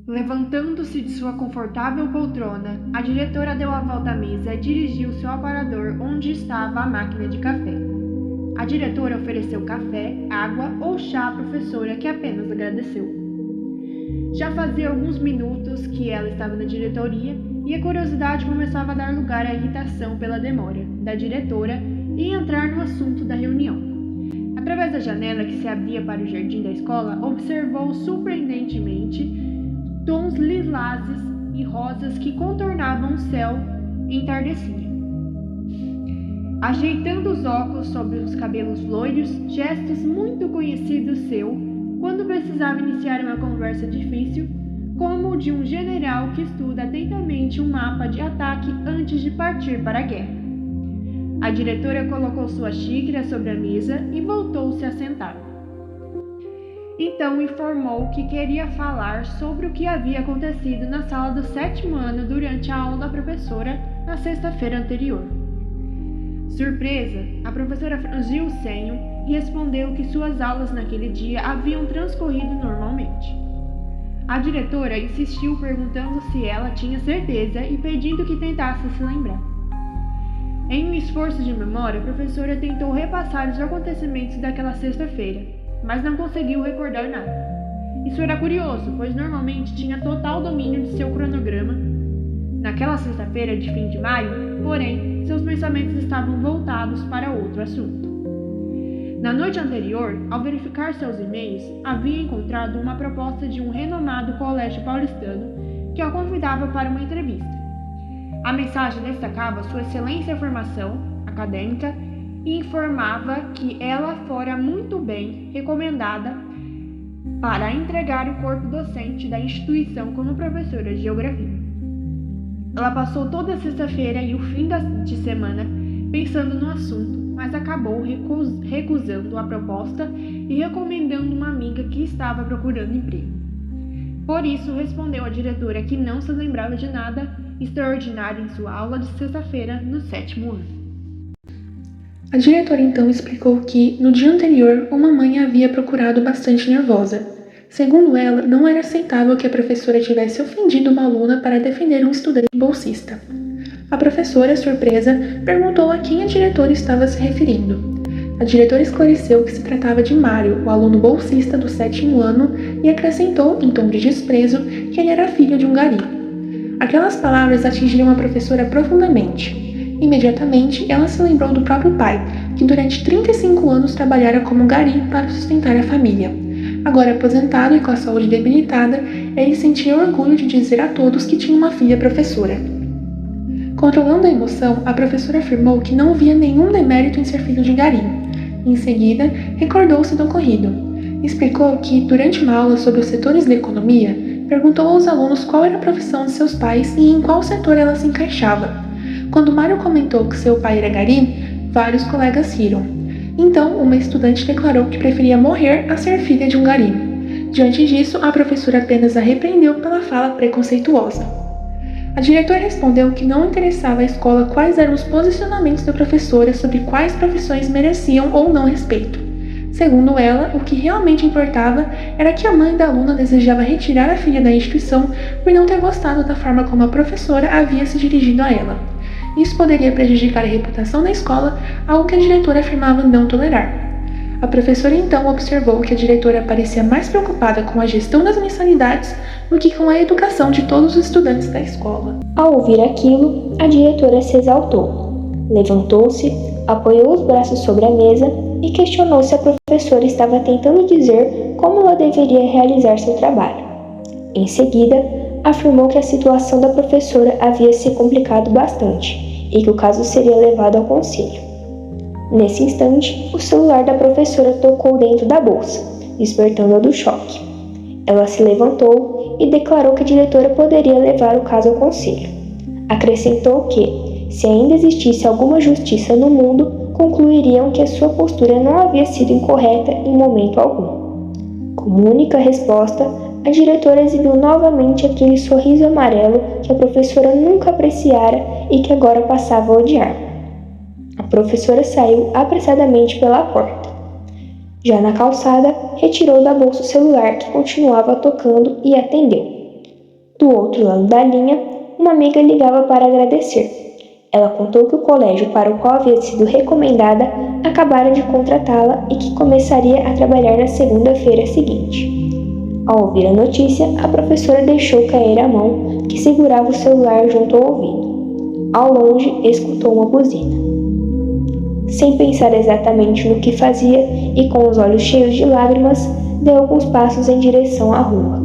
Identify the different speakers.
Speaker 1: Levantando-se de sua confortável poltrona, a diretora deu a volta à mesa e dirigiu-se ao aparador onde estava a máquina de café. A diretora ofereceu café, água ou chá à professora, que apenas agradeceu. Já fazia alguns minutos que ela estava na diretoria e a curiosidade começava a dar lugar à irritação pela demora da diretora em entrar no assunto da reunião. Através da janela que se abria para o jardim da escola, observou surpreendentemente tons lilazes e rosas que contornavam o céu entardecia. Ajeitando os óculos sobre os cabelos loiros, gestos muito conhecidos seu, quando precisava iniciar uma conversa difícil, como o de um general que estuda atentamente um mapa de ataque antes de partir para a guerra. A diretora colocou sua xícara sobre a mesa e voltou-se a sentar. Então informou que queria falar sobre o que havia acontecido na sala do 7º ano durante a aula da professora na sexta-feira anterior. Surpresa, a professora franziu o senho e respondeu que suas aulas naquele dia haviam transcorrido normalmente. A diretora insistiu perguntando se ela tinha certeza e pedindo que tentasse se lembrar. Em um esforço de memória, a professora tentou repassar os acontecimentos daquela sexta-feira, mas não conseguiu recordar nada. Isso era curioso, pois normalmente tinha total domínio de seu cronograma. Naquela sexta-feira de fim de maio, porém, seus pensamentos estavam voltados para outro assunto. Na noite anterior, ao verificar seus e-mails, havia encontrado uma proposta de um renomado colégio paulistano que a convidava para uma entrevista. A mensagem destacava sua excelente formação acadêmica e informava que ela fora muito bem recomendada para entregar o corpo docente da instituição como professora de geografia. Ela passou toda a sexta-feira e o fim de semana pensando no assunto, mas acabou recusando a proposta e recomendando uma amiga que estava procurando emprego. Por isso, respondeu à diretora que não se lembrava de nada extraordinário em sua aula de sexta-feira no 7º ano.
Speaker 2: A diretora então explicou que, no dia anterior, uma mãe a havia procurado bastante nervosa. Segundo ela, não era aceitável que a professora tivesse ofendido uma aluna para defender um estudante bolsista. A professora, surpresa, perguntou a quem a diretora estava se referindo. A diretora esclareceu que se tratava de Mário, o aluno bolsista do 7º ano, e acrescentou, em tom de desprezo, que ele era filho de um gari. Aquelas palavras atingiram a professora profundamente. Imediatamente, ela se lembrou do próprio pai, que durante 35 anos trabalhara como gari para sustentar a família. Agora aposentado e com a saúde debilitada, ele sentia orgulho de dizer a todos que tinha uma filha professora. Controlando a emoção, a professora afirmou que não via nenhum demérito em ser filho de gari. Em seguida, recordou-se do ocorrido. Explicou que, durante uma aula sobre os setores da economia, perguntou aos alunos qual era a profissão de seus pais e em qual setor ela se encaixava. Quando Mário comentou que seu pai era gari, vários colegas riram. Então, uma estudante declarou que preferia morrer a ser filha de um gari. Diante disso, a professora apenas a repreendeu pela fala preconceituosa. A diretora respondeu que não interessava à escola quais eram os posicionamentos da professora sobre quais profissões mereciam ou não respeito. Segundo ela, o que realmente importava era que a mãe da aluna desejava retirar a filha da instituição por não ter gostado da forma como a professora havia se dirigido a ela. Isso poderia prejudicar a reputação da escola, algo que a diretora afirmava não tolerar. A professora então observou que a diretora parecia mais preocupada com a gestão das mensalidades do que com a educação de todos os estudantes da escola.
Speaker 3: Ao ouvir aquilo, a diretora se exaltou. Levantou-se, apoiou os braços sobre a mesa e questionou se a professora estava tentando dizer como ela deveria realizar seu trabalho. Em seguida, afirmou que a situação da professora havia se complicado bastante e que o caso seria levado ao conselho. Nesse instante, o celular da professora tocou dentro da bolsa, despertando-a do choque. Ela se levantou e declarou que a diretora poderia levar o caso ao conselho. Acrescentou que, se ainda existisse alguma justiça no mundo, concluiriam que a sua postura não havia sido incorreta em momento algum. Como única resposta, a diretora exibiu novamente aquele sorriso amarelo que a professora nunca apreciara e que agora passava a odiar. A professora saiu apressadamente pela porta. Já na calçada, retirou da bolsa o celular que continuava tocando e atendeu. Do outro lado da linha, uma amiga ligava para agradecer. Ela contou que o colégio para o qual havia sido recomendada acabara de contratá-la e que começaria a trabalhar na segunda-feira seguinte. Ao ouvir a notícia, a professora deixou cair a mão que segurava o celular junto ao ouvido. Ao longe, escutou uma buzina. Sem pensar exatamente no que fazia e com os olhos cheios de lágrimas, deu alguns passos em direção à rua.